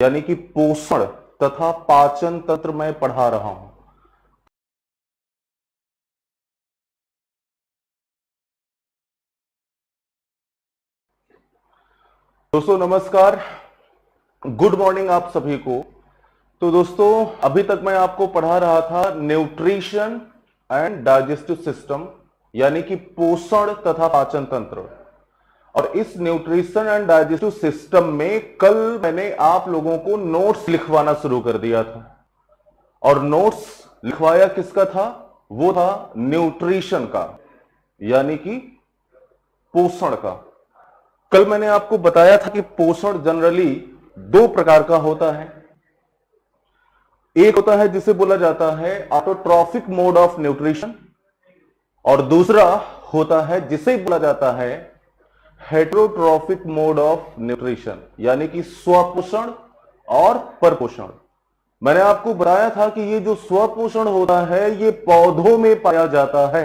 यानी कि पोषण तथा पाचन तंत्र मैं पढ़ा रहा हूं। दोस्तों नमस्कार, गुड मॉर्निंग आप सभी को। तो दोस्तों अभी तक मैं आपको पढ़ा रहा था न्यूट्रिशन एंड डाइजेस्टिव सिस्टम, यानी कि पोषण तथा पाचन तंत्र। और इस न्यूट्रिशन एंड डाइजेस्टिव सिस्टम में कल मैंने आप लोगों को नोट्स लिखवाना शुरू कर दिया था। और नोट्स लिखवाया किसका था? वो था न्यूट्रिशन का, यानी कि पोषण का। कल मैंने आपको बताया था कि पोषण जनरली दो प्रकार का होता है। एक होता है जिसे बोला जाता है ऑटोट्रॉफिक मोड ऑफ न्यूट्रिशन, और दूसरा होता है जिसे बोला जाता है हेटेरोट्रॉफिक मोड ऑफ न्यूट्रिशन, यानी कि स्वपोषण और परपोषण। मैंने आपको बताया था कि ये जो स्वपोषण होता है ये पौधों में पाया जाता है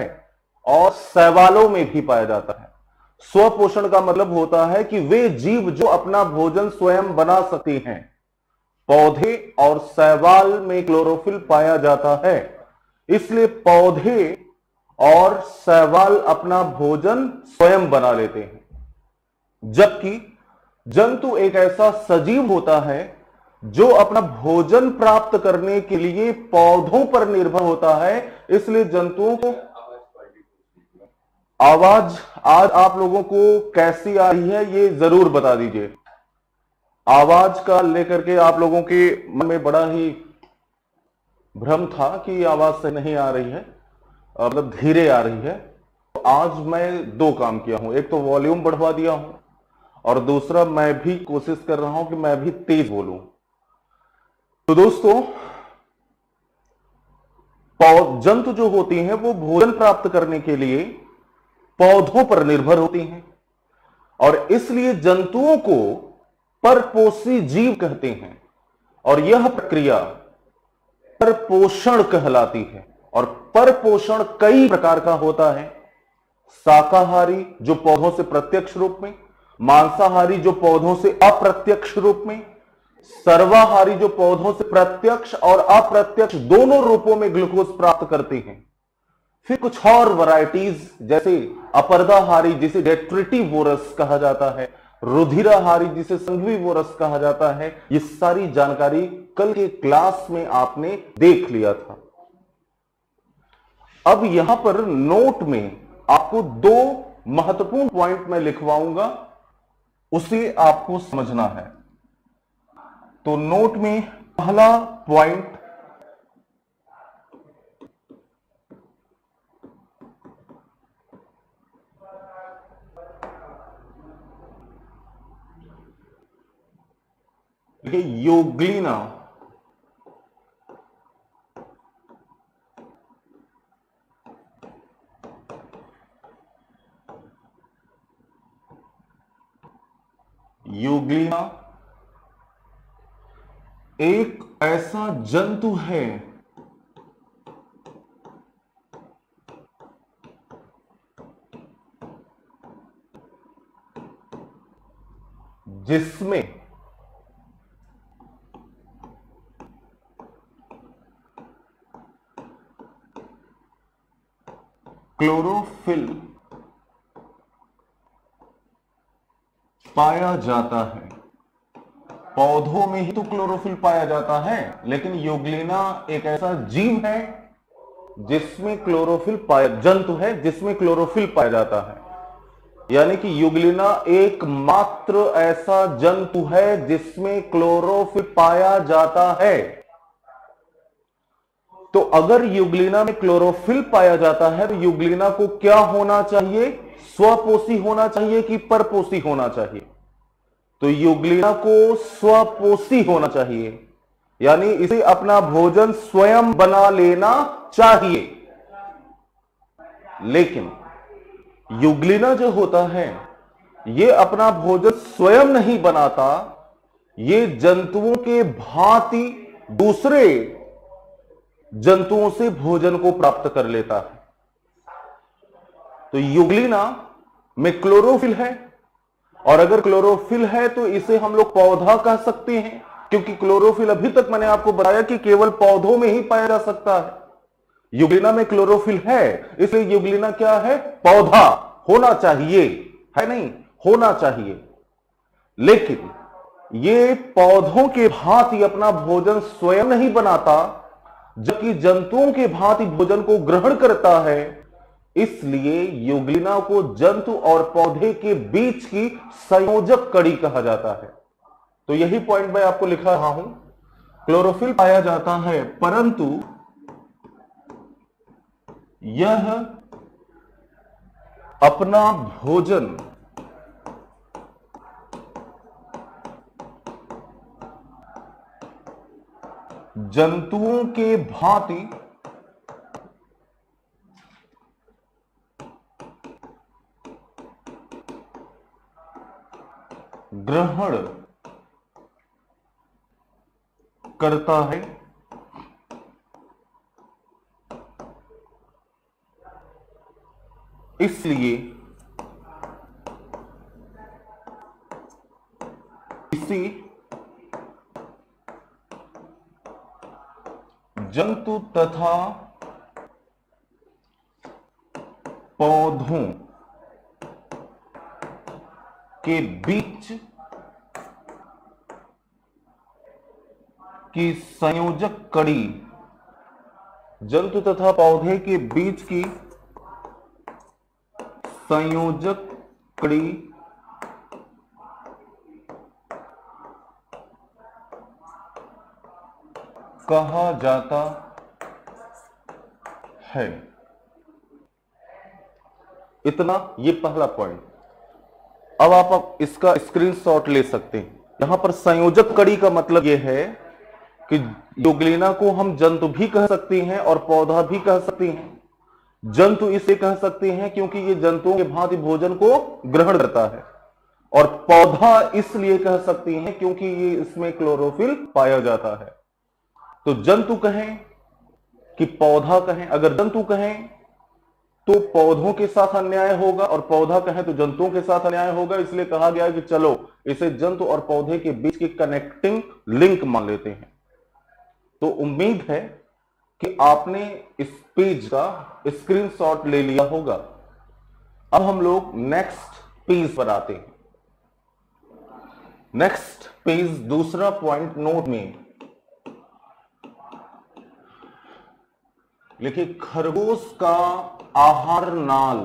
और शैवालों में भी पाया जाता है। स्वपोषण का मतलब होता है कि वे जीव जो अपना भोजन स्वयं बना सकते हैं। पौधे और शैवाल में क्लोरोफिल पाया जाता है, इसलिए पौधे और शैवाल अपना भोजन स्वयं बना लेते हैं। जबकि जंतु एक ऐसा सजीव होता है जो अपना भोजन प्राप्त करने के लिए पौधों पर निर्भर होता है। इसलिए जंतुओं को आवाज आज आप लोगों को कैसी आ रही है ये जरूर बता दीजिए। आवाज का लेकर के आप लोगों के मन में बड़ा ही भ्रम था कि आवाज से नहीं आ रही है, मतलब धीरे आ रही है। तो आज मैं दो काम किया हूं, एक तो वॉल्यूम बढ़वा दिया हूं और दूसरा मैं भी कोशिश कर रहा हूं कि मैं भी तेज बोलूं। तो दोस्तों जंतु जो होती हैं वो भोजन प्राप्त करने के लिए पौधों पर निर्भर होती हैं, और इसलिए जंतुओं को परपोषी जीव कहते हैं। और यह प्रक्रिया परपोषण कहलाती है। और परपोषण कई प्रकार का होता है। शाकाहारी जो पौधों से प्रत्यक्ष रूप में, मांसाहारी जो पौधों से अप्रत्यक्ष रूप में, सर्वाहारी जो पौधों से प्रत्यक्ष और अप्रत्यक्ष दोनों रूपों में ग्लूकोज प्राप्त करते हैं। फिर कुछ और वैरायटीज जैसे अपर्दाहारी जिसे डेट्रिटिवोरस कहा जाता है, रुधिराहारी जिसे संघवीवोरस कहा जाता है। ये सारी जानकारी कल के क्लास में आपने देख लिया था। अब यहां पर नोट में आपको दो महत्वपूर्ण पॉइंट मैं लिखवाऊंगा, उसे आपको समझना है। तो नोट में पहला पॉइंट यूग्लिना। यूग्लिना एक ऐसा जंतु है जिसमें क्लोरोफिल पाया जाता है। पौधों में ही तो क्लोरोफिल पाया जाता है, लेकिन यूग्लिना एक ऐसा जीव है जिसमें क्लोरोफिल पाया, जंतु है जिसमें क्लोरोफिल पाया जाता है। यानी कि यूग्लिना एकमात्र ऐसा जंतु है जिसमें क्लोरोफिल पाया जाता है। तो अगर यूग्लिना में क्लोरोफिल पाया जाता है तो यूग्लिना को क्या होना चाहिए? स्वपोषी होना चाहिए कि परपोषी होना चाहिए? तो यूग्लिना को स्वपोषी होना चाहिए, यानी इसे अपना भोजन स्वयं बना लेना चाहिए। लेकिन यूग्लिना जो होता है ये अपना भोजन स्वयं नहीं बनाता, ये जंतुओं के भांति दूसरे जंतुओं से भोजन को प्राप्त कर लेता है। तो यूग्लिना में क्लोरोफिल है, और अगर क्लोरोफिल है तो इसे हम लोग पौधा कह सकते हैं। क्योंकि क्लोरोफिल अभी तक मैंने आपको बताया कि केवल पौधों में ही पाया जा सकता है। यूग्लिना में क्लोरोफिल है, इसलिए यूग्लिना क्या है? पौधा होना चाहिए, है नहीं? होना चाहिए। लेकिन ये पौधों के भांति अपना भोजन स्वयं नहीं बनाता, जबकि जंतुओं के भांति भोजन को ग्रहण करता है। इसलिए यूग्लिना को जंतु और पौधे के बीच की संयोजक कड़ी कहा जाता है। तो यही पॉइंट मैं आपको लिखा रहा हूं। क्लोरोफिल पाया जाता है, परंतु यह अपना भोजन जंतुओं के भांति ग्रहण करता है। इसलिए इसी जंतु तथा पौधों के बीच की संयोजक कड़ी, जंतु तथा पौधे के बीच की संयोजक कड़ी कहा जाता है। इतना, ये पहला पॉइंट। अब आप इसका स्क्रीनशॉट ले सकते हैं। यहां पर संयोजक कड़ी का मतलब यह है कि यूग्लिना को हम जंतु भी कह सकते हैं और पौधा भी कह सकते हैं। जंतु इसे कह सकते हैं क्योंकि ये जंतुओं के भांति भोजन को ग्रहण करता है, और पौधा इसलिए कह सकते हैं क्योंकि ये इसमें क्लोरोफिल पाया जाता है। तो जंतु कहें कि पौधा कहें, अगर जंतु कहें तो पौधों के साथ अन्याय होगा, और पौधा कहें तो जंतुओं के साथ अन्याय होगा। इसलिए कहा गया कि चलो इसे जंतु और पौधे के बीच की कनेक्टिंग लिंक मान लेते हैं। तो उम्मीद है कि आपने इस पेज का स्क्रीनशॉट ले लिया होगा। अब हम लोग नेक्स्ट पेज पर आते हैं। नेक्स्ट पेज, दूसरा पॉइंट नोट में लिखिए, खरगोश का आहार नाल।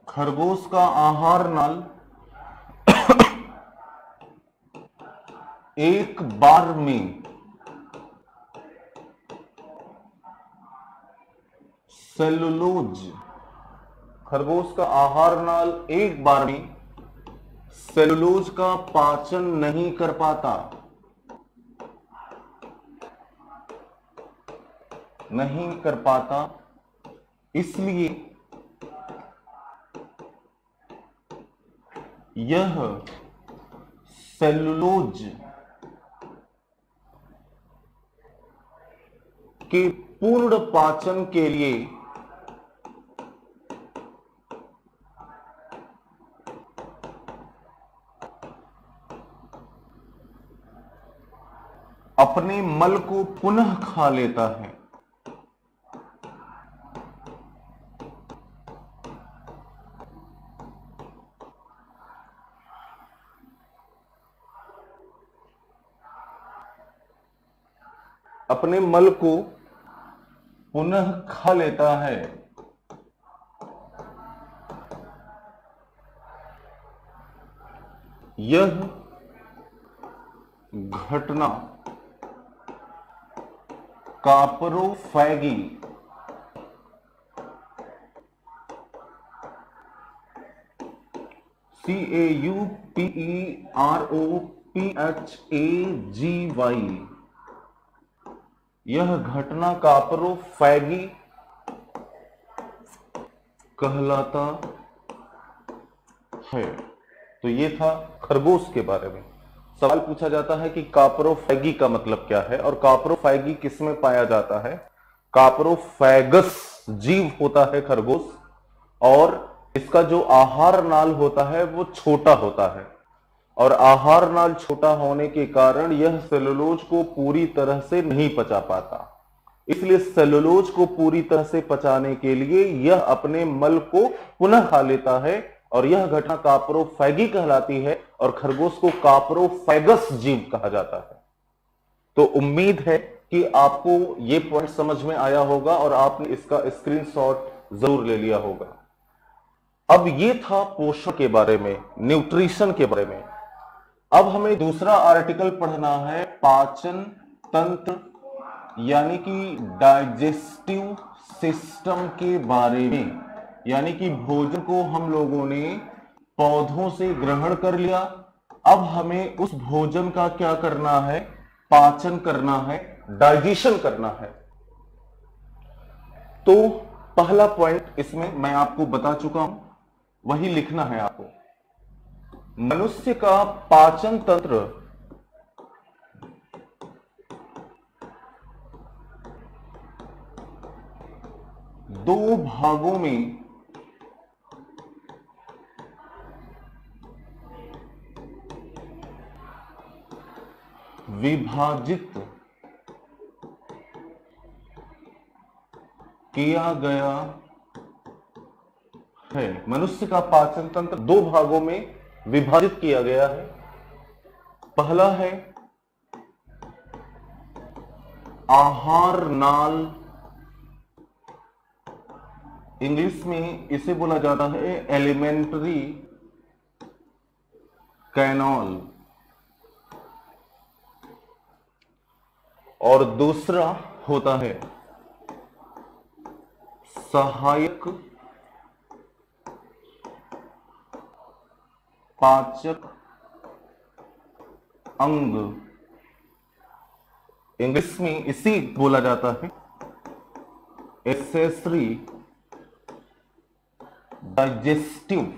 खरगोश का आहार नाल एक बार में सेलुलोज, खरगोश का आहार नाल एक बार में सेलुलोज का पाचन नहीं कर पाता, नहीं कर पाता। इसलिए यह सेलुलोज के पूर्ण पाचन के लिए अपने मल को पुनः खा लेता है। अपने मल को पुनः खा लेता है। यह घटना कापरोफैगी CAUPEROPHAGY, यह घटना कापरोफैगी कहलाता है। तो ये था खरगोश के बारे में। सवाल पूछा जाता है कि कापरोफैगी का मतलब क्या है, और कापरोफैगी किसमें पाया जाता है? कापरोफैगस जीव होता है खरगोश, और इसका जो आहार नाल होता है वो छोटा होता है, और आहार नाल छोटा होने के कारण यह सेलुलोज को पूरी तरह से नहीं पचा पाता। इसलिए सेलुलोज को पूरी तरह से पचाने के लिए यह अपने मल को पुनः खा लेता है, और यह घटना काप्रोफैगी कहलाती है, और खरगोश को काप्रोफैगस जीव कहा जाता है। तो उम्मीद है कि आपको यह पॉइंट समझ में आया होगा और आपने इसका स्क्रीनशॉट जरूर ले लिया होगा। अब ये था पोषण के बारे में, न्यूट्रिशन के बारे में। अब हमें दूसरा आर्टिकल पढ़ना है पाचन तंत्र यानी कि डाइजेस्टिव सिस्टम के बारे में। यानी कि भोजन को हम लोगों ने पौधों से ग्रहण कर लिया, अब हमें उस भोजन का क्या करना है, पाचन करना है, डाइजेशन करना है। तो पहला पॉइंट इसमें मैं आपको बता चुका हूं, वही लिखना है आपको। मनुष्य का पाचन तंत्र दो भागों में विभाजित किया गया है। मनुष्य का पाचन तंत्र दो भागों में विभाजित किया गया है। पहला है आहार नाल, इंग्लिश में इसे बोला जाता है एलिमेंट्री कैनाल, और दूसरा होता है सहायक पाचक अंग, इंग्लिश में इसी बोला जाता है एक्सेसरी डाइजेस्टिव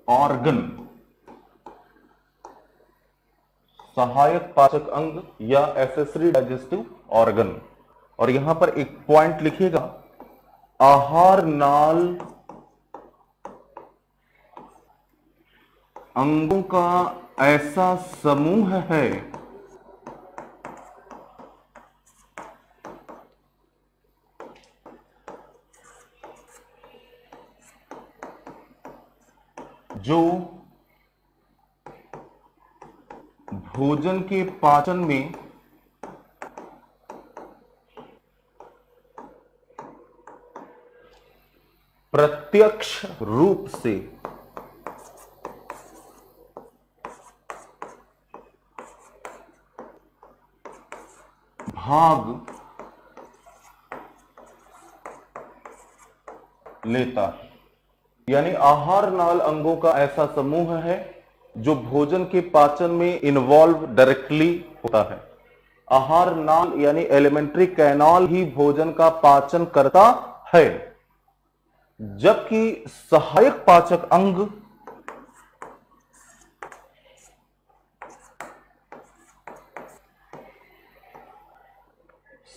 ऑर्गन, सहायक पाचक अंग या एक्सेसरी डाइजेस्टिव ऑर्गन। और यहां पर एक पॉइंट लिखिएगा, आहार नाल अंगों का ऐसा समूह है जो भोजन के पाचन में प्रत्यक्ष रूप से भाग लेता है। यानी आहार नाल अंगों का ऐसा समूह है जो भोजन के पाचन में इन्वॉल्व डायरेक्टली होता है। आहार नाल यानी एलिमेंट्री कैनाल ही भोजन का पाचन करता है, जबकि सहायक पाचक अंग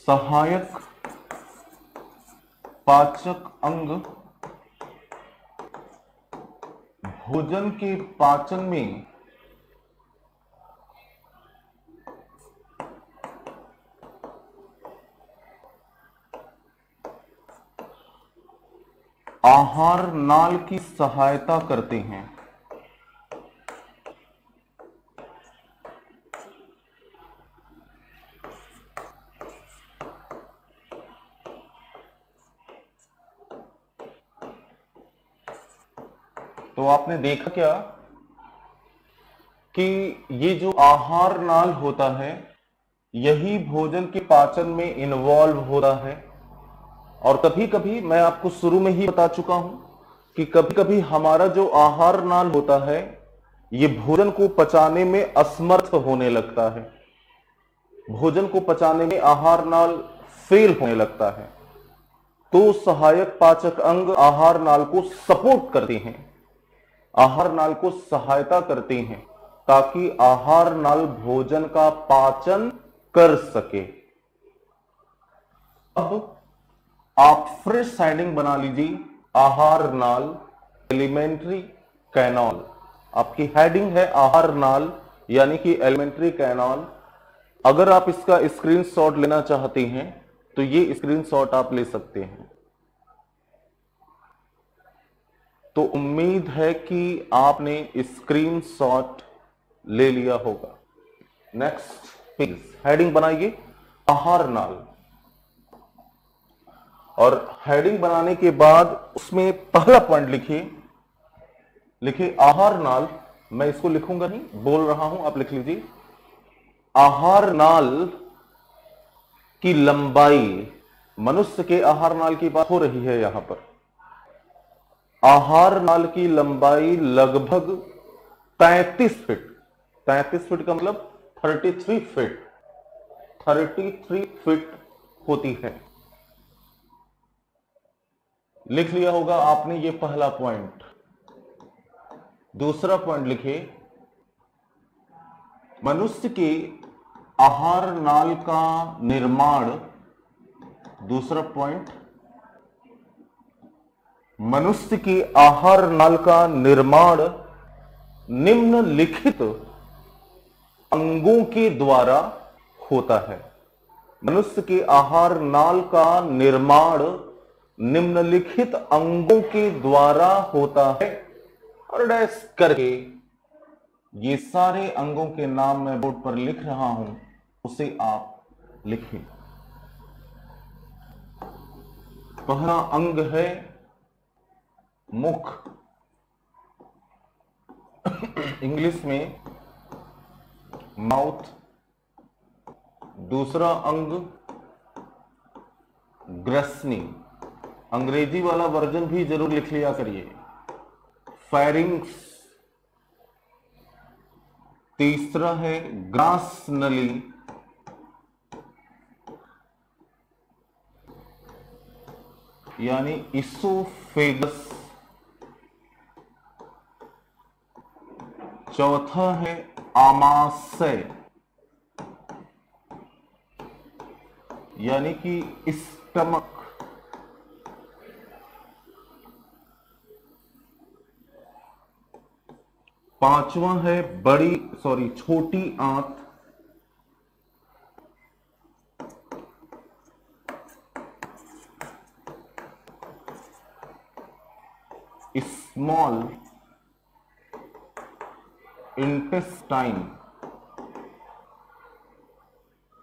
सहायक पाचक अंग भोजन के पाचन में आहार नाल की सहायता करते हैं। तो आपने देखा क्या कि ये जो आहार नाल होता है यही भोजन के पाचन में इन्वॉल्व होता है। और कभी कभी मैं आपको शुरू में ही बता चुका हूं कि कभी कभी हमारा जो आहार नाल होता है ये भोजन को पचाने में असमर्थ होने लगता है, भोजन को पचाने में आहार नाल फेल होने लगता है। तो सहायक पाचक अंग आहार नाल को सपोर्ट करते हैं, आहार नाल को सहायता करते हैं ताकि आहार नाल भोजन का पाचन कर सके। अब आप फ्रेश हेडिंग बना लीजिए, आहार नाल एलिमेंट्री कैनाल। आपकी हेडिंग है आहार नाल यानी कि एलिमेंट्री कैनाल। अगर आप इसका स्क्रीनशॉट लेना चाहते हैं तो ये स्क्रीनशॉट आप ले सकते हैं। तो उम्मीद है कि आपने स्क्रीनशॉट ले लिया होगा। नेक्स्ट पेज, हेडिंग बनाइए आहार नाल, और हेडिंग बनाने के बाद उसमें पहला पॉइंट लिखिए आहार नाल। मैं इसको लिखूंगा नहीं, बोल रहा हूं, आप लिख लीजिए। आहार नाल की लंबाई, मनुष्य के आहार नाल की बात हो रही है यहां पर। आहार नाल की लंबाई लगभग 33 फीट। 33 फीट का मतलब 33 फीट, 33 फीट होती है। लिख लिया होगा आपने ये पहला पॉइंट। दूसरा पॉइंट लिखिए, मनुष्य के आहार नाल का निर्माण। दूसरा पॉइंट, मनुष्य के आहार नाल का निर्माण निम्नलिखित अंगों के द्वारा होता है। मनुष्य के आहार नाल का निर्माण निम्नलिखित अंगों के द्वारा होता है, और डैश करके ये सारे अंगों के नाम मैं बोर्ड पर लिख रहा हूं, उसे आप लिखें। पहला अंग है मुख, इंग्लिश में माउथ। दूसरा अंग ग्रसनी, अंग्रेजी वाला वर्जन भी जरूर लिख लिया करिए, फेरिंग्स। तीसरा है ग्रास नली, यानी इसोफेगस। चौथा है आमाशय, यानी कि स्टमक। पांचवा है छोटी आंत, स्मॉल इंटेस्टाइन।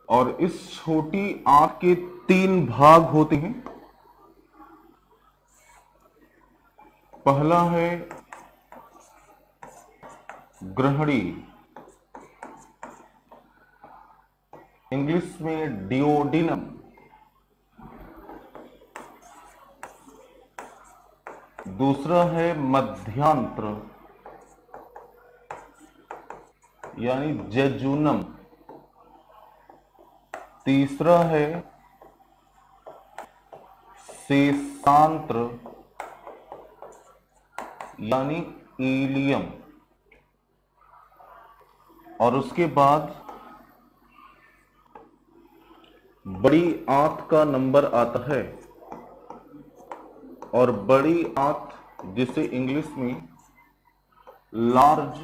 और इस छोटी आंत के 3 भाग होते हैं। पहला है ग्रहणी, इंग्लिश में डिओडिनम। दूसरा है मध्यांत्र, यानी जेजुनम। तीसरा है शेषांत्र, यानी इलियम। और उसके बाद बड़ी आंत का नंबर आता है, और बड़ी आंत जिसे इंग्लिश में लार्ज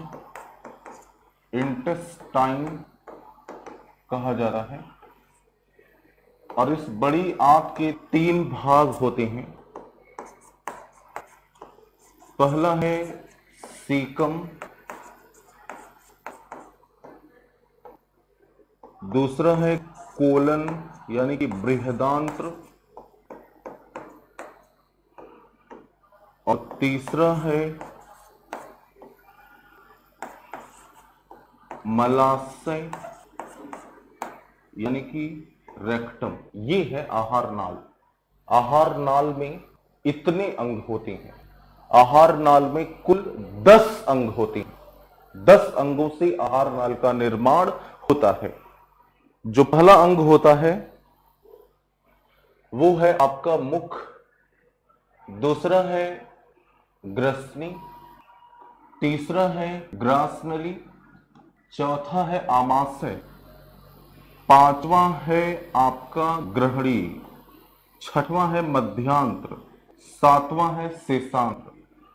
इंटेस्टाइन कहा जाता है। और इस बड़ी आंत के 3 भाग होते हैं। पहला है सीकम, दूसरा है कोलन, यानी कि बृहदांत्र, और तीसरा है मलाशय, यानी कि रेक्टम। ये है आहार नाल। आहार नाल में इतने अंग होते हैं। आहार नाल में कुल 10 अंग होते हैं। 10 अंगों से आहार नाल का निर्माण होता है। जो पहला अंग होता है वो है आपका मुख, दूसरा है ग्रसनी, तीसरा है ग्रासनली, चौथा है आमाशय, पांचवा है आपका ग्रहणी, छठवां है मध्यांत्र, सातवां है शेषांत्र।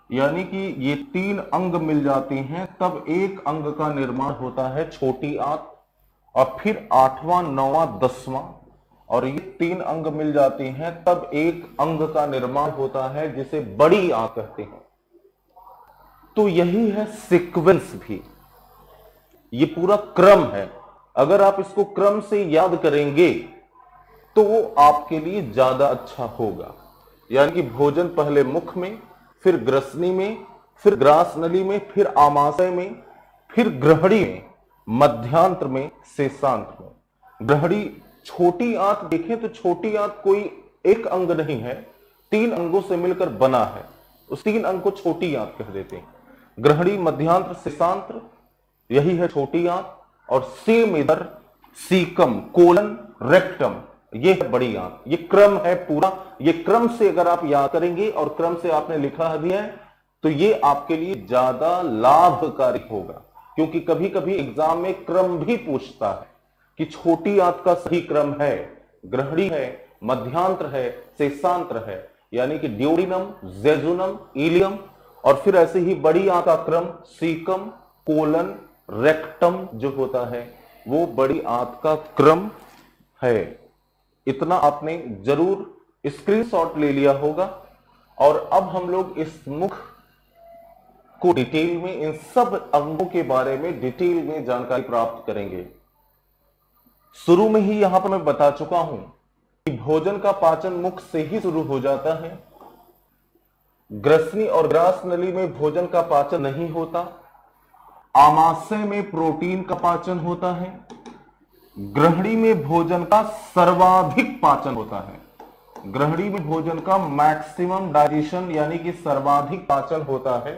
यानी कि ये 3 अंग मिल जाते हैं तब एक अंग का निर्माण होता है छोटी आंत, और फिर 8वां 9वां 10वां, और ये 3 अंग मिल जाते हैं तब एक अंग का निर्माण होता है जिसे बड़ी आंत कहते हैं। तो यही है सीक्वेंस भी, ये पूरा क्रम है। अगर आप इसको क्रम से याद करेंगे तो वो आपके लिए ज्यादा अच्छा होगा। यानी कि भोजन पहले मुख में, फिर ग्रसनी में, फिर ग्रास नली में, फिर आमाशय में, फिर ग्रहणी में, मध्यांत्र में, शेषांत्र में। ग्रहणी छोटी आंत देखें तो छोटी आंत कोई एक अंग नहीं है, 3 अंगों से मिलकर बना है, उस 3 अंग को छोटी आंत कह देते हैं। ग्रहणी, मध्यांत्र, शेषांत्र, यही है छोटी आंत। और सेम इधर सीकम, कोलन, रेक्टम, ये है बड़ी आंत। ये क्रम है पूरा। ये क्रम से अगर आप याद करेंगे और क्रम से आपने लिखा भी है तो ये आपके लिए ज्यादा लाभकारी होगा, क्योंकि कभी कभी एग्जाम में क्रम भी पूछता है कि छोटी आंत का सही क्रम है, ग्रहणी है, मध्यांत्र है, शेषांत्र है, यानी कि ड्यूोडेनम, जेजुनम, इलियम, और फिर ऐसे ही बड़ी आंत का क्रम सीकम, कोलन, रेक्टम जो होता है वो बड़ी आंत का क्रम है। इतना आपने जरूर स्क्रीनशॉट ले लिया होगा। और अब हम लोग इस मुख को डिटेल में, इन सब अंगों के बारे में डिटेल में जानकारी प्राप्त करेंगे। शुरू में ही यहां पर मैं बता चुका हूं कि भोजन का पाचन मुख से ही शुरू हो जाता है। ग्रसनी और ग्रास नली में भोजन का पाचन नहीं होता। आमाशय में प्रोटीन का पाचन होता है। ग्रहणी में भोजन का सर्वाधिक पाचन होता है। ग्रहणी में भोजन का मैक्सिमम डाइजेशन यानी कि सर्वाधिक पाचन होता है।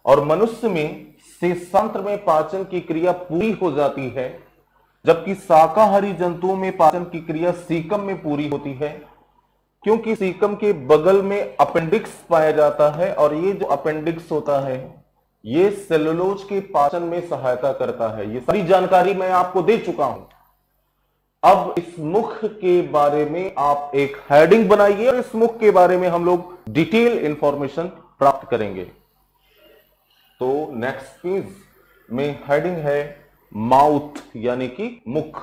और मनुष्य में शेषांत्र में पाचन की क्रिया पूरी हो जाती है, जबकि शाकाहारी जंतुओं में पाचन की क्रिया सीकम में पूरी होती है, क्योंकि सीकम के बगल में अपेंडिक्स पाया जाता है। और ये जो अपेंडिक्स होता है ये सेलुलोज के पाचन में सहायता करता है। ये सारी जानकारी मैं आपको दे चुका हूं। अब इस मुख के बारे में आप एक हेडिंग बनाइए और इस मुख के बारे में हम लोग डिटेल इंफॉर्मेशन प्राप्त करेंगे। तो नेक्स्ट पेज में हेडिंग है माउथ यानी कि मुख।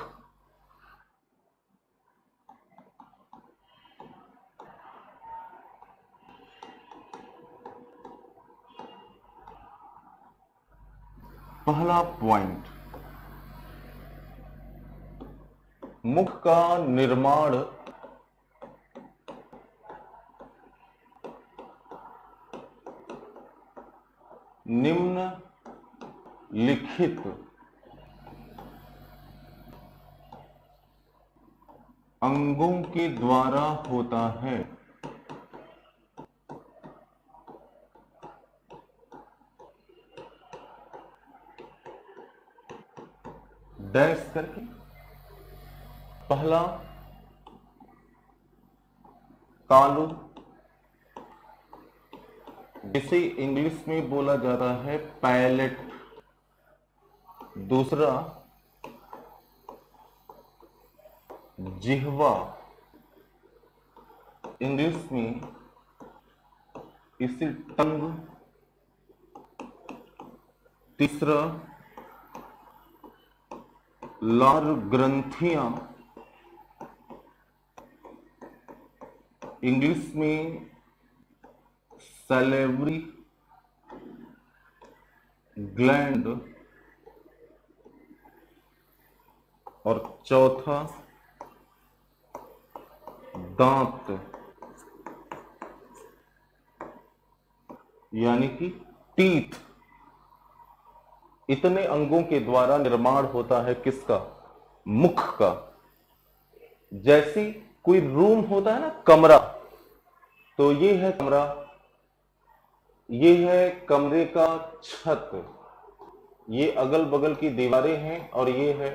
पहला पॉइंट, मुख का निर्माण निम्नलिखित अंगों के द्वारा होता है। डैश करके पहला तालु, जिसे इंग्लिश में बोला जाता है पैलेट। दूसरा जिह्वा, इंग्लिश में इसे टंग। तीसरा लार ग्रंथियां, इंग्लिश में सैलिवरी ग्लैंड। और चौथा दांत यानी कि टीथ। इतने अंगों के द्वारा निर्माण होता है किसका? मुख का। जैसे कोई रूम होता है ना, कमरा, तो ये है कमरा, ये है कमरे का छत, ये अगल बगल की दीवारें हैं और ये है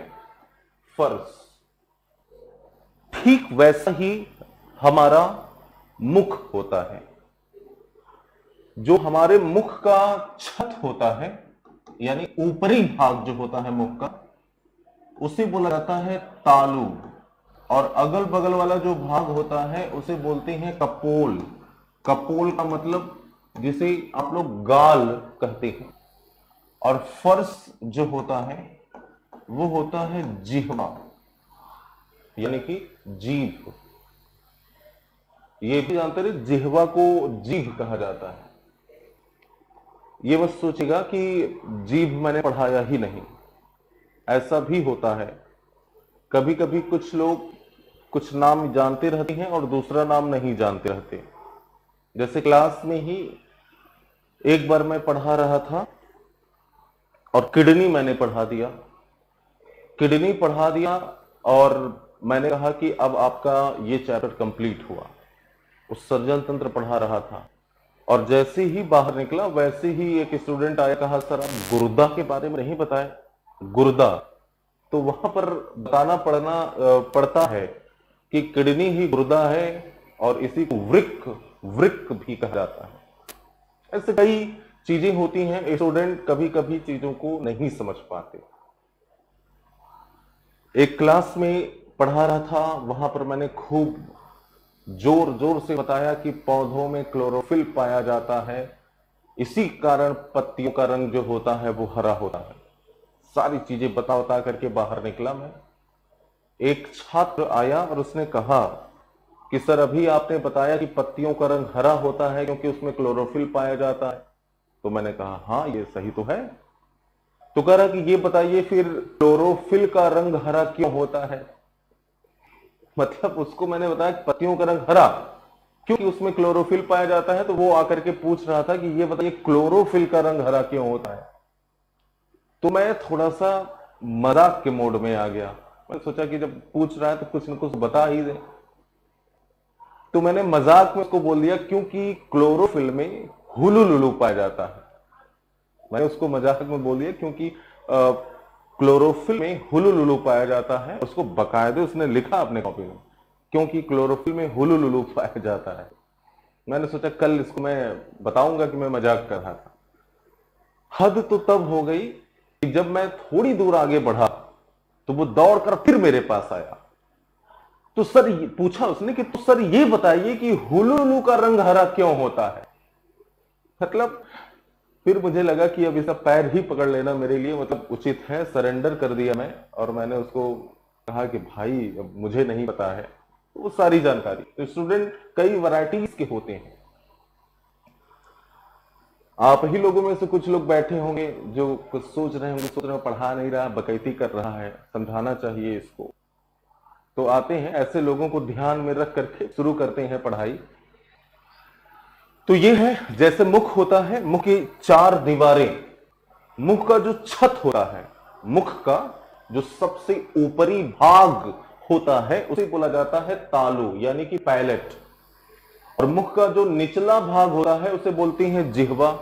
फर्श। ठीक वैसा ही हमारा मुख होता है। जो हमारे मुख का छत होता है यानी ऊपरी भाग जो होता है मुख का, उसे बोला जाता है तालु। और अगल बगल वाला जो भाग होता है उसे बोलते हैं कपोल। कपोल का मतलब जिसे आप लोग गाल कहते हैं। और फर्श जो होता है वो होता है जिह्वा, यानी कि जीभ। ये भी जानते रहे, जिह्वा को जीभ कहा जाता है। ये बस सोचेगा कि जीभ मैंने पढ़ाया ही नहीं, ऐसा भी होता है। कभी कभी कुछ लोग कुछ नाम जानते रहते हैं और दूसरा नाम नहीं जानते रहते। जैसे क्लास में ही एक बार मैं पढ़ा रहा था और किडनी मैंने पढ़ा दिया। किडनी पढ़ा दिया और मैंने कहा कि अब आपका ये चैप्टर कंप्लीट हुआ। उस सर्जन तंत्र पढ़ा रहा था और जैसे ही बाहर निकला वैसे ही एक स्टूडेंट आया, कहा सर आप गुर्दा के बारे में नहीं बताए। गुर्दा तो वहां पर बताना पड़ता है कि किडनी ही गुर्दा है और इसी को वृक्क वृक्क भी कहा जाता है। ऐसे कई चीजें होती हैं, स्टूडेंट कभी कभी चीजों को नहीं समझ पाते। एक क्लास में पढ़ा रहा था, वहां पर मैंने खूब जोर जोर से बताया कि पौधों में क्लोरोफिल पाया जाता है, इसी कारण पत्तियों का रंग जो होता है वो हरा होता है। सारी चीजें बता करके बाहर निकला मैं। एक छात्र आया और उसने कहा कि सर अभी आपने बताया कि पत्तियों का रंग हरा होता है क्योंकि उसमें क्लोरोफिल पाया जाता है। तो मैंने कहा हाँ ये सही तो है। तो कह रहा कि ये बताइए फिर क्लोरोफिल का रंग हरा क्यों होता है। मतलब उसको मैंने बताया कि पत्तियों का रंग हरा क्योंकि उसमें क्लोरोफिल पाया जाता है, तो वो आकर के पूछ रहा था कि ये बताइए क्लोरोफिल का रंग हरा क्यों होता है। तो मैं थोड़ा सा मजाक के मोड में आ गया। मैंने सोचा कि जब पूछ रहा है तो कुछ न कुछ बता ही दे। तो मैंने मजाक में उसको बोल दिया क्योंकि क्लोरोफिल में हुलुलुलु पाया जाता है। मैंने उसको मजाक में बोल दिया क्योंकि क्लोरोफिल में हुलुलुलु पाया जाता है। उसको बकायदे उसने लिखा अपने कॉपी में, क्योंकि क्लोरोफिल में हुलुलुलु पाया जाता है। मैंने सोचा कल इसको मैं बताऊंगा कि मैं मजाक कर रहा था। हद तो तब हो गई कि जब मैं थोड़ी दूर आगे बढ़ा तो वो दौड़कर फिर मेरे पास आया। तो सर पूछा उसने कि तो सर ये बताइए कि हुलुलुलु का रंग हरा क्यों होता है। मतलब फिर मुझे लगा कि अब इसका पैर ही पकड़ लेना मेरे लिए मतलब उचित है। सरेंडर कर दिया मैं और मैंने उसको कहा कि भाई अब मुझे नहीं पता है वो सारी जानकारी। तो स्टूडेंट कई वैरायटीज के होते हैं। आप ही लोगों में से कुछ लोग बैठे होंगे जो कुछ सोच रहे होंगे, पढ़ा नहीं रहा, बकैती कर रहा है, समझाना चाहिए इसको। तो आते हैं ऐसे लोगों को ध्यान में रख करके शुरू करते हैं पढ़ाई। तो ये है जैसे मुख होता है, मुख की चार दीवारें, मुख का जो छत होता है, मुख का जो सबसे ऊपरी भाग होता है उसे बोला जाता है तालु यानी कि पैलेट। और मुख का जो निचला भाग होता है उसे बोलते हैं जिह्वा।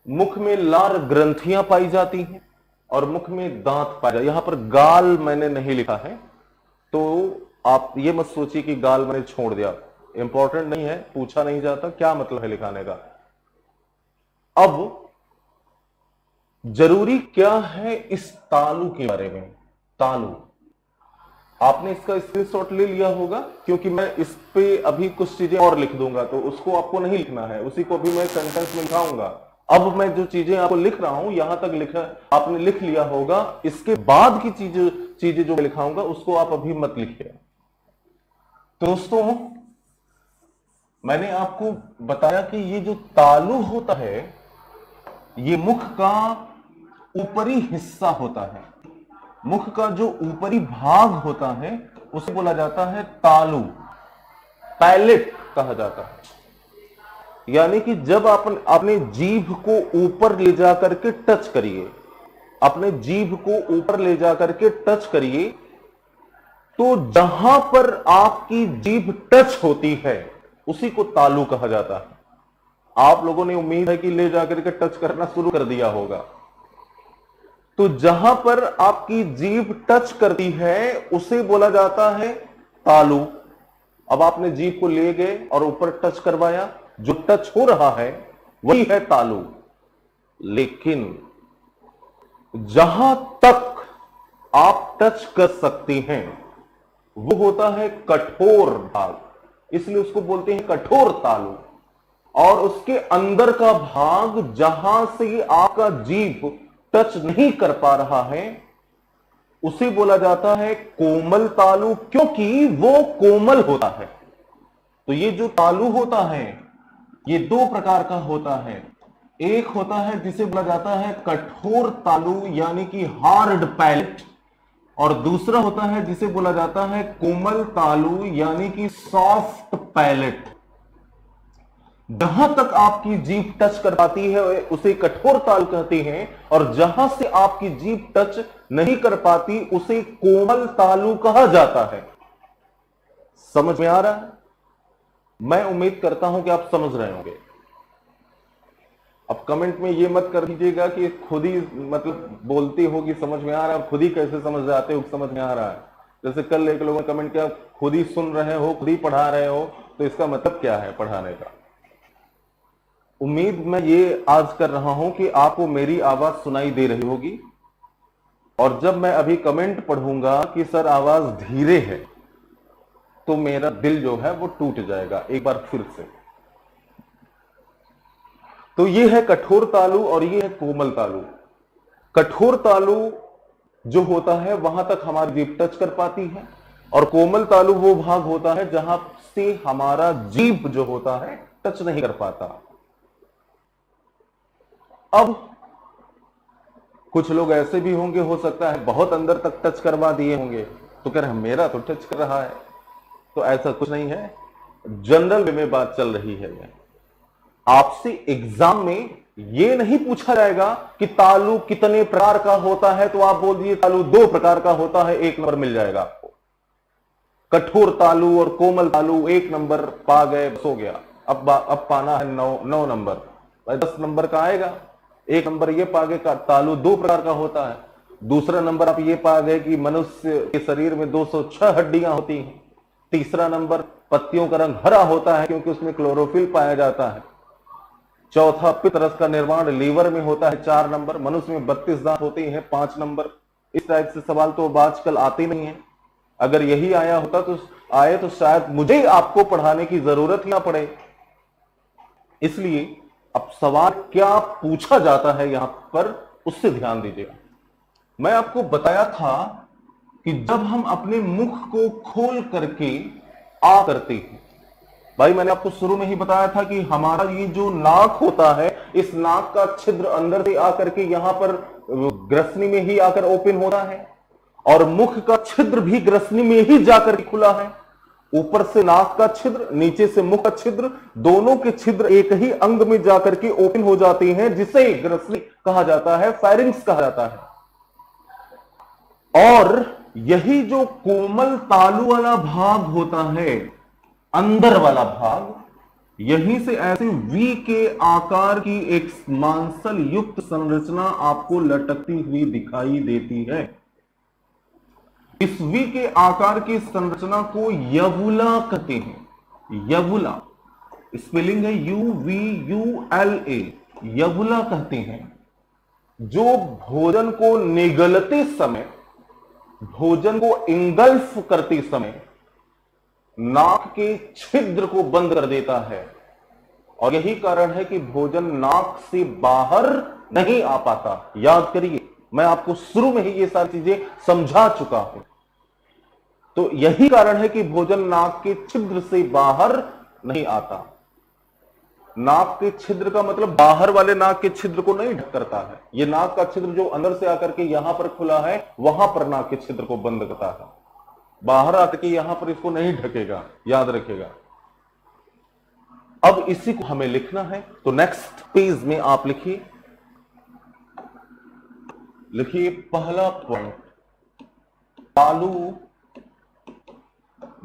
मुख में लार ग्रंथियां पाई जाती हैं और मुख में दांत पाया जाता है। यहां पर गाल मैंने नहीं लिखा है, तो आप ये मत सोचिए कि गाल मैंने छोड़ दिया, इंपॉर्टेंट नहीं है, पूछा नहीं जाता क्या मतलब है लिखाने का। अब जरूरी क्या है इस तालु के बारे में। तालु आपने इसका स्क्रीनशॉट ले लिया होगा क्योंकि मैं इस पे अभी कुछ चीजें और लिख दूंगा, तो उसको आपको नहीं लिखना है, उसी को अभी मैं सेंटेंस में लिखाऊंगा। अब मैं जो चीजें आपको लिख रहा हूं यहां तक लिखा आपने लिख लिया होगा, इसके बाद की चीजें जो मैं लिखाऊंगा उसको आप अभी मत लिखिए। दोस्तों मैंने आपको बताया कि ये जो तालु होता है ये मुख का ऊपरी हिस्सा होता है। मुख का जो ऊपरी भाग होता है उसे बोला जाता है तालु, पैलेट कहा जाता है। यानी कि जब आप अपने जीभ को ऊपर ले जाकर के टच करिए, अपने जीभ को ऊपर ले जाकर के टच करिए, तो जहां पर आपकी जीभ टच होती है उसी को तालु कहा जाता है। आप लोगों ने उम्मीद है कि ले जाकर के टच करना शुरू कर दिया होगा। तो जहां पर आपकी जीभ टच करती है उसे बोला जाता है तालु। अब आपने जीभ को ले गए और ऊपर टच करवाया, जो टच हो रहा है वही है तालु। लेकिन जहां तक आप टच कर सकती हैं वो होता है कठोर भाग, इसलिए उसको बोलते हैं कठोर तालु। और उसके अंदर का भाग जहां से आपका जीभ टच नहीं कर पा रहा है उसे बोला जाता है कोमल तालु, क्योंकि वो कोमल होता है। तो ये जो तालु होता है ये दो प्रकार का होता है। एक होता है जिसे बोला जाता है कठोर तालु यानी कि हार्ड पैलेट, और दूसरा होता है जिसे बोला जाता है कोमल तालु यानी कि सॉफ्ट पैलेट। जहां तक आपकी जीभ टच कर पाती है उसे कठोर तालु कहते हैं, और जहां से आपकी जीभ टच नहीं कर पाती उसे कोमल तालु कहा जाता है। समझ में आ रहा है? मैं उम्मीद करता हूं कि आप समझ रहे होंगे। अब कमेंट में ये मत कर दीजिएगा कि खुद ही मतलब बोलती हो कि समझ में आ रहा है, खुद ही कैसे समझ जाते हो समझ में आ रहा है। जैसे कल एक लोगों ने कमेंट किया खुद ही सुन रहे हो, खुद ही पढ़ा रहे हो, तो इसका मतलब क्या है पढ़ाने का? उम्मीद मैं ये आज कर रहा हूं कि आपको मेरी आवाज सुनाई दे रही होगी, और जब मैं अभी कमेंट पढ़ूंगा कि सर आवाज धीरे है तो मेरा दिल जो है वो टूट जाएगा एक बार फिर से। तो ये है कठोर तालु और ये है कोमल तालु। कठोर तालु जो होता है वहां तक हमारी जीभ टच कर पाती है, और कोमल तालु वो भाग होता है जहां से हमारा जीभ जो होता है टच नहीं कर पाता। अब कुछ लोग ऐसे भी होंगे, हो सकता है बहुत अंदर तक टच करवा दिए होंगे, तो कह रहे मेरा तो टच कर रहा है। तो ऐसा कुछ नहीं है, जनरल वे में बात चल रही है। आपसे एग्जाम में यह नहीं पूछा जाएगा कि तालु कितने प्रकार का होता है, तो आप बोल दीजिए तालु 2 प्रकार का होता है, 1 नंबर मिल जाएगा आपको। कठोर तालु और कोमल तालु 1 नंबर पा गए, बस हो गया। अब पाना है 9 नंबर, 10 नंबर का आएगा। 1 नंबर ये पा गए तालु 2 प्रकार का होता है। दूसरा नंबर आप ये पा गए कि मनुष्य के शरीर में 206 हड्डियां होती हैं। तीसरा नंबर पत्तियों का रंग हरा होता है क्योंकि उसमें क्लोरोफिल पाया जाता है। चौथा पित्त रस का निर्माण लीवर में होता है, 4 नंबर। मनुष्य में 32 दांत होते हैं, 5 नंबर। इस टाइप से सवाल तो आजकल आते नहीं है। अगर यही आया होता तो शायद मुझे आपको पढ़ाने की जरूरत ही ना पड़े। इसलिए अब सवाल क्या पूछा जाता है यहां पर उससे ध्यान दीजिएगा। मैं आपको बताया था कि जब हम अपने मुख को खोल करके आ करते हैं, भाई मैंने आपको शुरू में ही बताया था कि हमारा ये जो नाक होता है, इस नाक का छिद्र अंदर से आकर के यहां पर ग्रसनी में ही आकर ओपन होता है, और मुख का छिद्र भी ग्रसनी में ही जाकर के खुला है। ऊपर से नाक का छिद्र, नीचे से मुख का छिद्र, दोनों के छिद्र एक ही अंग में जाकर के ओपन हो जाते हैं, जिसे ग्रसनी कहा जाता है, फेरिंक्स कहा जाता है। और यही जो कोमल तालु वाला भाग होता है, अंदर वाला भाग, यहीं से ऐसे वी के आकार की एक मांसल युक्त संरचना आपको लटकती हुई दिखाई देती है। इस वी के आकार की संरचना को यवुला कहते हैं। यवुला स्पेलिंग है UVULA, यवुला कहते हैं। जो भोजन को निगलते समय, भोजन को इंगल्फ करते समय नाक के छिद्र को बंद कर देता है, और यही कारण है कि भोजन नाक से बाहर नहीं आ पाता। याद करिए, मैं आपको शुरू में ही ये सारी चीजें समझा चुका हूं। तो यही कारण है कि भोजन नाक के छिद्र से बाहर नहीं आता। नाक के छिद्र का मतलब बाहर वाले नाक के छिद्र को नहीं ढक करता है। यह नाक का छिद्र जो अंदर से आकर के यहां पर खुला है, वहां पर नाक के छिद्र को बंद करता है। बाहर आकर के यहां पर इसको नहीं ढकेगा, याद रखेगा। अब इसी को हमें लिखना है, तो नेक्स्ट पेज में आप लिखिए पहला पॉइंट, तालु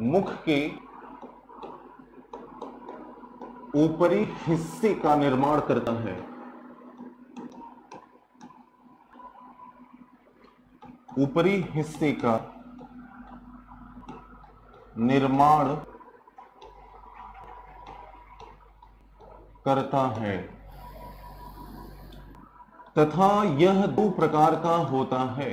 मुख के ऊपरी हिस्से का निर्माण करता है। ऊपरी हिस्से का निर्माण करता है तथा यह 2 प्रकार का होता है।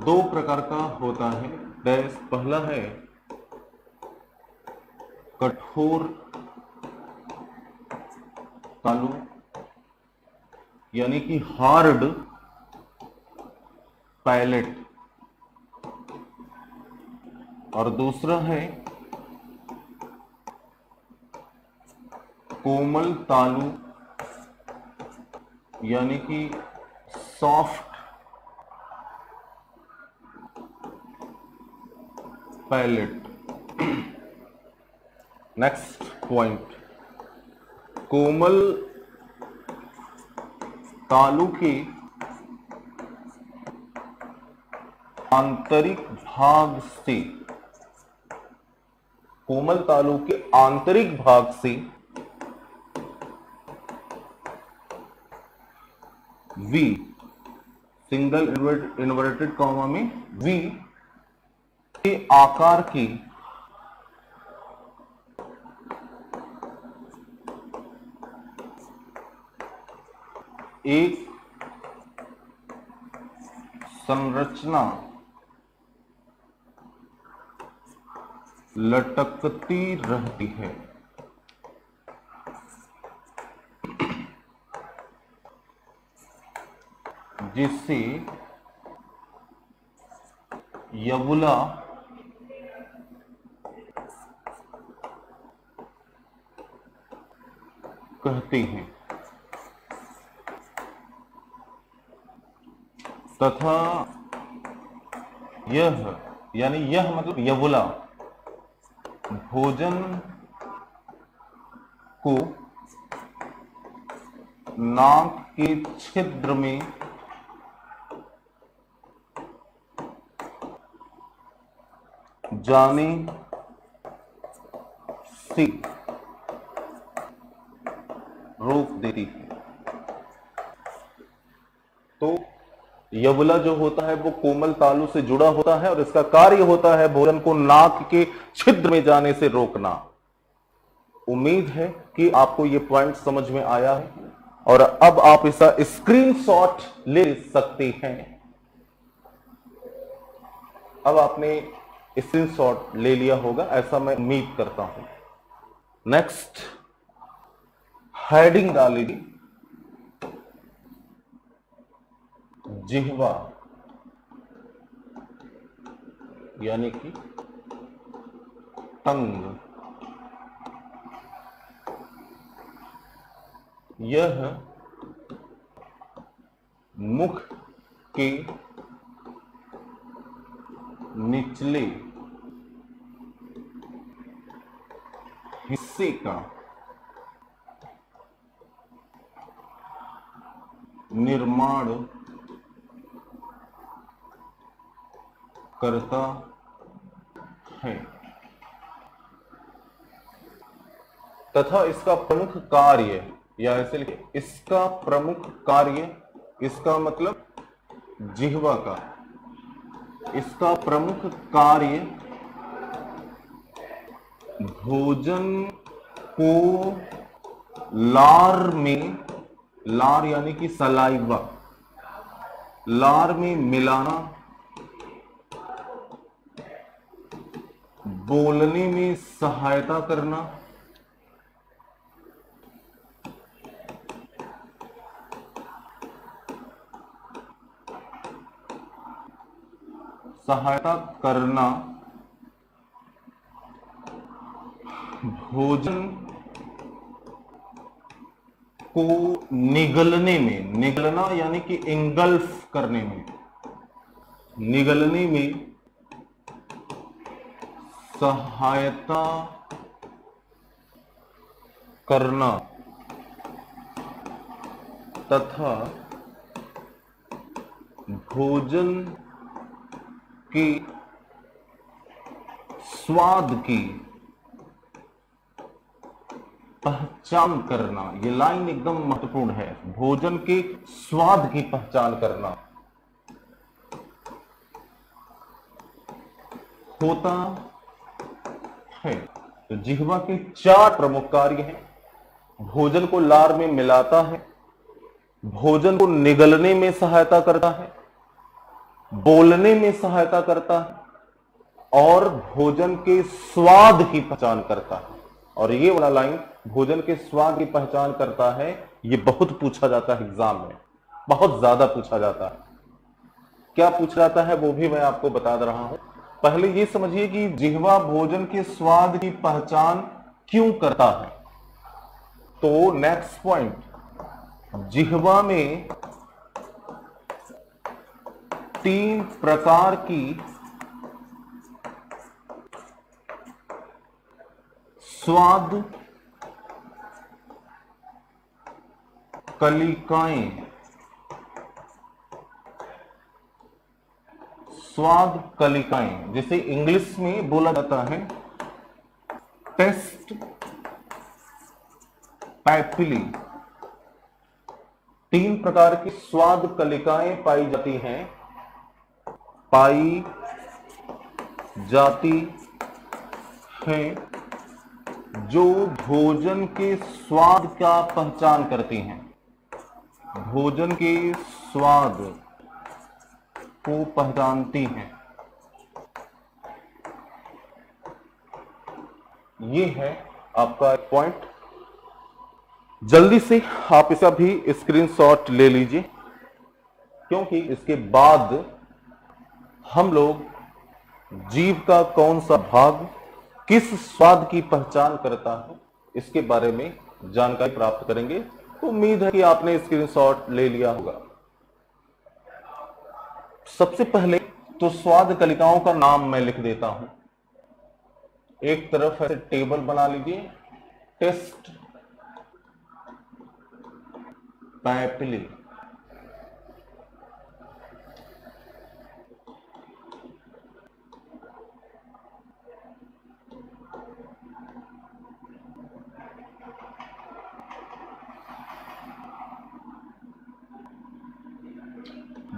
दो प्रकार का होता है। डैश पहला है कठोर तालु यानी कि हार्ड पैलेट, और दूसरा है कोमल तालु यानी कि सॉफ्ट पैलेट। नेक्स्ट पॉइंट, कोमल तालु के आंतरिक भाग से, कोमल तालु के आंतरिक भाग से V, सिंगल इन्वर्टेड कॉमा में V के आकार की एक संरचना लटकती रहती है, जिससे यबुला कहते हैं, तथा यह यानी यह मतलब यबुला भोजन को नाक के छिद्र में जाने से रोक देती है। तो यबुला जो होता है वो कोमल तालु से जुड़ा होता है और इसका कार्य होता है भोजन को नाक के छिद्र में जाने से रोकना। उम्मीद है कि आपको ये पॉइंट समझ में आया है और अब आप इसका स्क्रीनशॉट ले सकते हैं। अब आपने स्क्रीनशॉट ले लिया होगा, ऐसा मैं उम्मीद करता हूं। नेक्स्ट हेडिंग डालेगी जिह्वा यानी कि टंग। यह मुख के निचले हिस्से का निर्माण करता है तथा इसका प्रमुख कार्य, या ऐसे लिखे इसका प्रमुख कार्य, इसका मतलब जिह्वा का, इसका प्रमुख कार्य भोजन को लार में, लार यानी कि सलाइवा, लार में मिलाना, बोलने में सहायता करना, सहायता करना, भोजन को निगलने में, निगलना यानी कि इंगल्फ करने में, निगलने में सहायता करना तथा भोजन के स्वाद की पहचान करना। ये लाइन एकदम महत्वपूर्ण है, भोजन के स्वाद की पहचान करना होता है। तो जिह्वा के 4 प्रमुख कार्य हैं। भोजन को लार में मिलाता है, भोजन को निगलने में सहायता करता है, बोलने में सहायता करता है और भोजन के स्वाद की पहचान करता है। और ये वाला लाइन भोजन के स्वाद की पहचान करता है, ये बहुत पूछा जाता है एग्जाम में, बहुत ज्यादा पूछा जाता है। क्या पूछा जाता है वो भी मैं आपको बता दे रहा हूं। पहले ये समझिए कि जिह्वा भोजन के स्वाद की पहचान क्यों करता है। तो नेक्स्ट पॉइंट, जिह्वा में 3 प्रकार की स्वाद कलिकाएं, स्वाद कलिकाएं, जिसे इंग्लिश में बोला जाता है टेस्ट पैपिली। 3 प्रकार की स्वाद कलिकाएं पाई जाती हैं जो भोजन के स्वाद का पहचान करती हैं, भोजन के स्वाद को पहचानती हैं। ये है आपका पॉइंट। जल्दी से आप इसका भी स्क्रीनशॉट ले लीजिए, क्योंकि इसके बाद हम लोग जीभ का कौन सा भाग किस स्वाद की पहचान करता है इसके बारे में जानकारी प्राप्त करेंगे। तो उम्मीद है कि आपने स्क्रीनशॉट ले लिया होगा। सबसे पहले तो स्वाद कलिकाओं का नाम मैं लिख देता हूं। एक तरफ ऐसे टेबल बना लीजिए, टेस्ट पैपिली।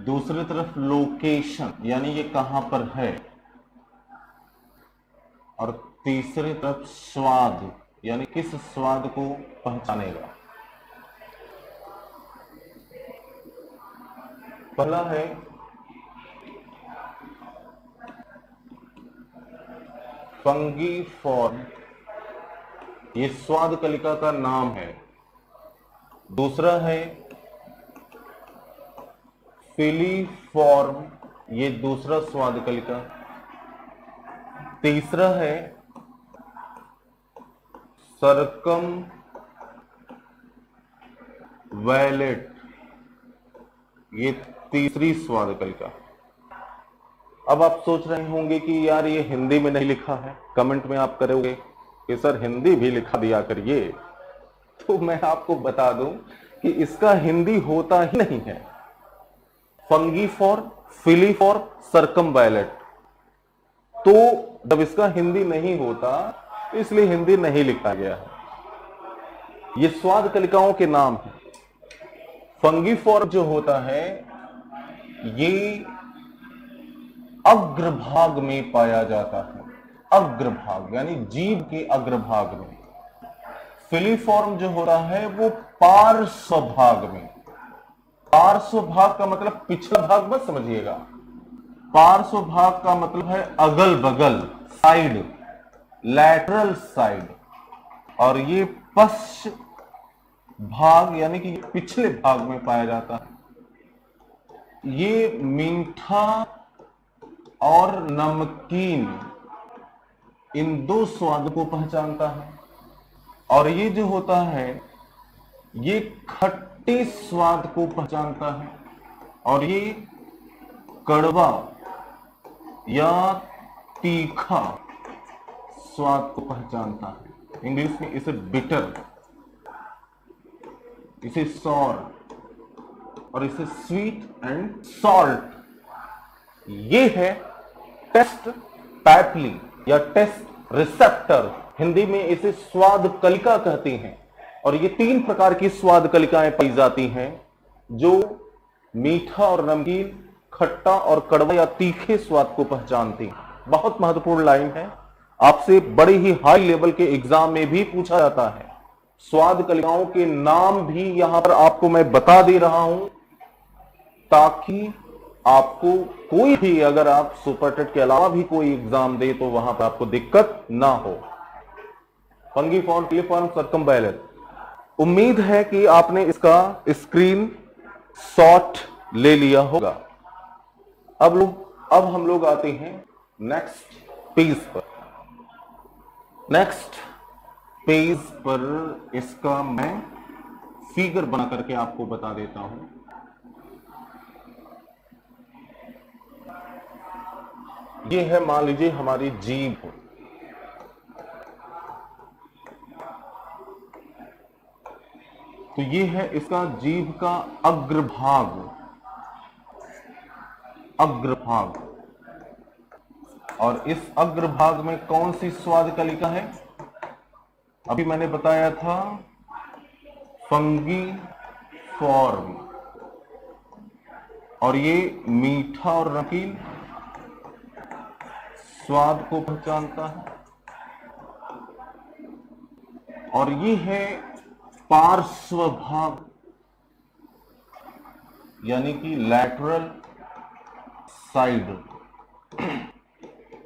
दूसरी तरफ लोकेशन, यानी ये कहां पर है। और तीसरी तरफ स्वाद, यानी किस स्वाद को पहचानेगा। पहला है फंगीफॉर्म, ये स्वाद कलिका का नाम है। दूसरा है फिलीफॉर्म, ये दूसरा स्वाद कलिका। तीसरा है सरकम वैलेट, ये तीसरी स्वाद कलिका। अब आप सोच रहे होंगे कि यार ये हिंदी में नहीं लिखा है, कमेंट में आप करोगे कि सर हिंदी भी लिखा दिया करिए। तो मैं आपको बता दूं कि इसका हिंदी होता ही नहीं है। फंगीफॉर्म, फिलीफॉर्म, सरकमवैलेट। तो जब इसका हिंदी नहीं होता इसलिए हिंदी नहीं लिखा गया है। ये स्वाद कलिकाओं के नाम है। फंगीफॉर्म जो होता है ये अग्रभाग में पाया जाता है, अग्रभाग यानी जीभ के अग्रभाग में। फिलीफॉर्म जो होता है वो पार्श्व भाग में। पार्श्व भाग का मतलब पिछला भाग मत समझिएगा, पार्श्व भाग का मतलब है अगल बगल, साइड, लैटरल साइड। और ये पश्च भाग यानी कि पिछले भाग में पाया जाता है। ये मीठा और नमकीन इन 2 स्वाद को पहचानता है। और ये जो होता है ये खट्टे स्वाद को पहचानता है। और ये कड़वा या तीखा स्वाद को पहचानता है। इंग्लिश में इसे बिटर, इसे सॉर और इसे स्वीट एंड सॉल्ट। ये है टेस्ट पैपिली या टेस्ट रिसेप्टर, हिंदी में इसे स्वाद कलिका कहते हैं। और ये 3 प्रकार की स्वाद कलिकाएं पाई जाती हैं जो मीठा और नमकीन, खट्टा और कड़वा या तीखे स्वाद को पहचानती हैं। बहुत महत्वपूर्ण लाइन है, आपसे बड़े ही हाई लेवल के एग्जाम में भी पूछा जाता है। स्वाद कलिकाओं के नाम भी यहां पर आपको मैं बता दे रहा हूं ताकि आपको कोई भी, अगर आप सुपर टेट के अलावा भी कोई एग्जाम दे तो वहां पर आपको दिक्कत ना हो। फंगीफॉर्म, क्लिफॉर्म, सर्कमवायलेंस। उम्मीद है कि आपने इसका स्क्रीन शॉट ले लिया होगा। अब हम लोग आते हैं नेक्स्ट पेज पर। नेक्स्ट पेज पर इसका मैं फिगर बना करके आपको बता देता हूं। ये है, मान लीजिए हमारी जीभ। तो ये है इसका जीभ का अग्रभाग। अग्रभाग। और इस अग्रभाग में कौन सी स्वाद कलिका है? अभी मैंने बताया था फंगी फॉर्म। और ये मीठा और नमकीन स्वाद को पहचानता है। और ये है पार्श्व भाग, यानी कि लैटरल साइड।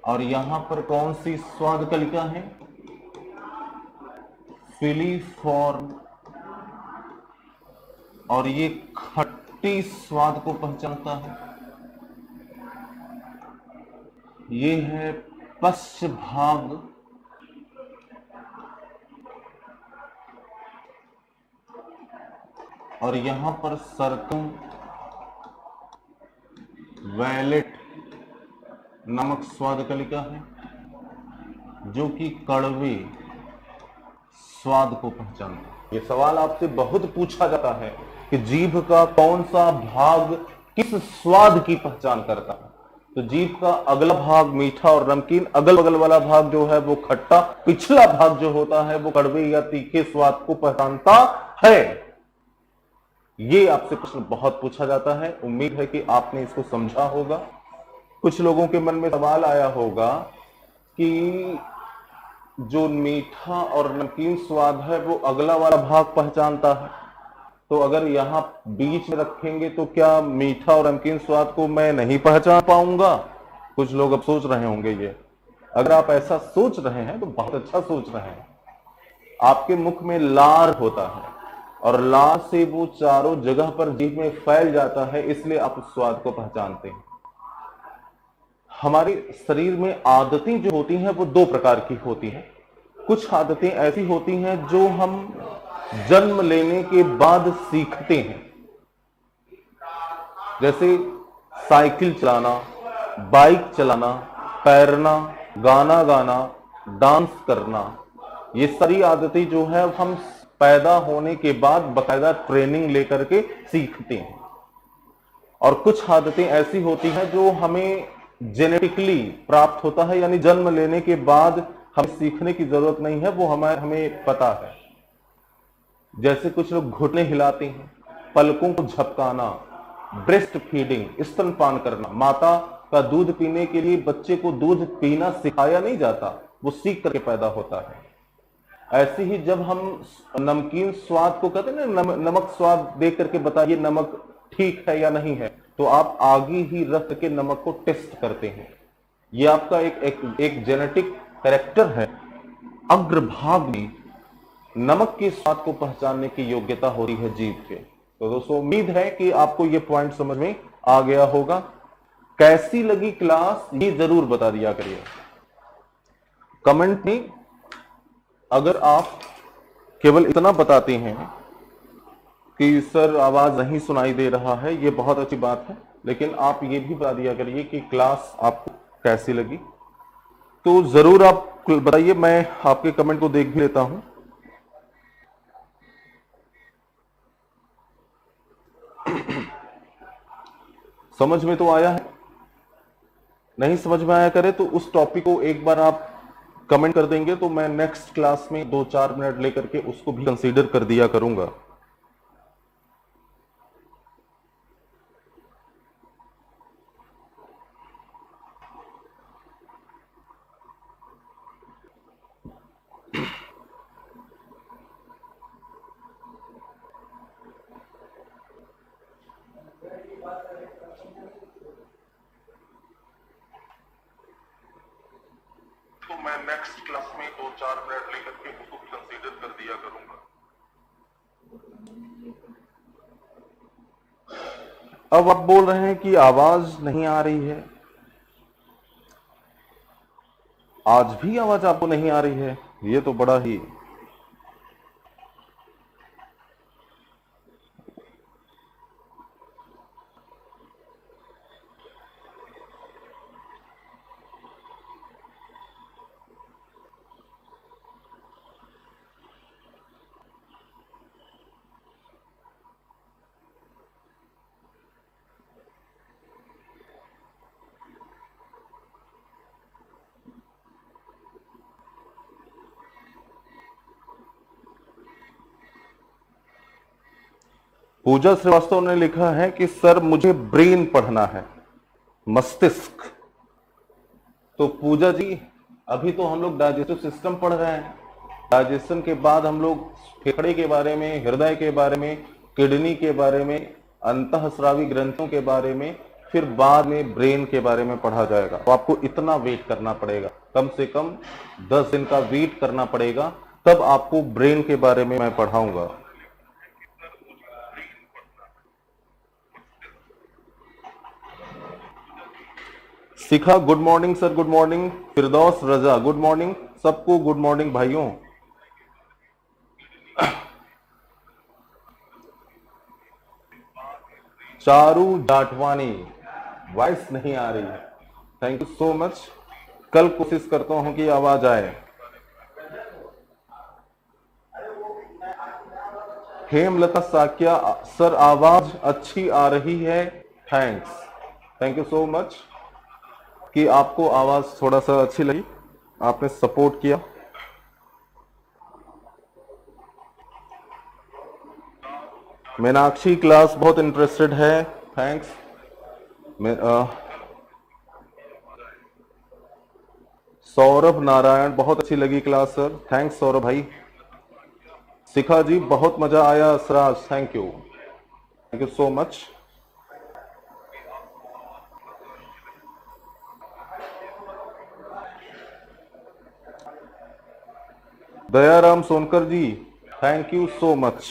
और यहां पर कौन सी स्वाद कलिका है? फिलीफॉर्म। और ये खट्टी स्वाद को पहचानता है। ये है पश्च भाग। और यहां पर सर्कम वैलेट नामक स्वाद कलिका है, जो कि कड़वे स्वाद को पहचानता है। ये सवाल आपसे बहुत पूछा जाता है कि जीभ का कौन सा भाग किस स्वाद की पहचान करता है। तो जीभ का अगला भाग मीठा और नमकीन, अगल बगल वाला भाग जो है वो खट्टा, पिछला भाग जो होता है वो कड़वे या तीखे स्वाद को पहचानता है। ये आपसे प्रश्न बहुत पूछा जाता है। उम्मीद है कि आपने इसको समझा होगा। कुछ लोगों के मन में सवाल आया होगा कि जो मीठा और नमकीन स्वाद है वो अगला वाला भाग पहचानता है, तो अगर यहां बीच में रखेंगे तो क्या मीठा और नमकीन स्वाद को मैं नहीं पहचान पाऊंगा? कुछ लोग अब सोच रहे होंगे ये। अगर आप ऐसा सोच रहे हैं तो बहुत अच्छा सोच रहे हैं। आपके मुख में लार होता है और लार से वो चारों जगह पर जीभ में फैल जाता है, इसलिए आप उस स्वाद को पहचानते हैं। हमारे शरीर में आदतें जो होती हैं वो दो प्रकार की होती हैं। कुछ आदतें ऐसी होती हैं जो हम जन्म लेने के बाद सीखते हैं, जैसे साइकिल चलाना, बाइक चलाना, तैरना, गाना गाना, डांस करना। ये सारी आदतें जो है हम पैदा होने के बाद बाकायदा ट्रेनिंग लेकर के सीखते हैं। और कुछ आदतें ऐसी होती हैं जो हमें जेनेटिकली प्राप्त होता है, यानी जन्म लेने के बाद हम सीखने की जरूरत नहीं है, वो हमें पता है। जैसे कुछ लोग घुटने हिलाते हैं, पलकों को झपकाना, ब्रेस्ट फीडिंग, स्तनपान करना। माता का दूध पीने के लिए बच्चे को दूध पीना सिखाया नहीं जाता, वो सीख करके पैदा होता है। ऐसे ही जब हम नमकीन स्वाद को कहते हैं ना, नमक स्वाद देख करके बताइए नमक ठीक है या नहीं है, तो आप आगे ही रख के नमक को टेस्ट करते हैं। ये आपका एक जेनेटिक कैरेक्टर है। अग्रभाग में नमक के स्वाद को पहचानने की योग्यता हो रही है जीभ के। तो दोस्तों उम्मीद है कि आपको ये पॉइंट समझ में आ गया होगा। कैसी लगी क्लास ये जरूर बता दिया करिए कमेंट में। अगर आप केवल इतना बताते हैं कि सर आवाज नहीं सुनाई दे रहा है, ये बहुत अच्छी बात है, लेकिन आप ये भी बता दिया करिए कि क्लास आपको कैसी लगी। तो जरूर आप बताइए, मैं आपके कमेंट को देख भी लेता हूं। समझ में तो आया है? नहीं समझ में आया करे तो उस टॉपिक को एक बार आप कमेंट कर देंगे तो मैं नेक्स्ट क्लास में 2-4 मिनट लेकर के उसको भी कंसीडर कर दिया करूंगा। नेक्स्ट क्लास में 2-4 मिनट लेकर के उसको कंसीडर कर दिया करूंगा। अब आप बोल रहे हैं कि आवाज नहीं आ रही है, आज भी आवाज आपको नहीं आ रही है, ये तो बड़ा ही पूजा श्रीवास्तव ने लिखा है कि सर मुझे ब्रेन पढ़ना है, मस्तिष्क। तो पूजा जी, अभी तो हम लोग डाइजेस्टिव सिस्टम पढ़ रहे हैं, डाइजेशन के बाद हम लोग फेफड़े के बारे में, हृदय के बारे में, किडनी के बारे में, अंतःस्रावी ग्रंथों के बारे में, फिर बाद में ब्रेन के बारे में पढ़ा जाएगा। तो आपको इतना वेट करना पड़ेगा, कम से कम 10 दिन का वेट करना पड़ेगा, तब आपको ब्रेन के बारे में मैं पढ़ाऊंगा। Shikha good morning sir, good morning. Firdaus Raza good morning, सबको गुड मॉर्निंग भाइयों। चारू जाटवानी, वॉइस नहीं आ रही है, थैंक यू सो मच। कल कोशिश करता हूं कि आवाज आए। हेमलता साक्या सर, आवाज अच्छी आ रही है, thanks, thank you so much कि आपको आवाज थोड़ा सा अच्छी लगी, आपने सपोर्ट किया। मीनाक्षी क्लास बहुत इंटरेस्टेड है, थैंक्स। सौरभ नारायण, बहुत अच्छी लगी क्लास सर, थैंक्स सौरभ भाई। शिखा जी बहुत मजा आया Saraj, thank you so much. Dayaram Sonkar ji, thank you so much.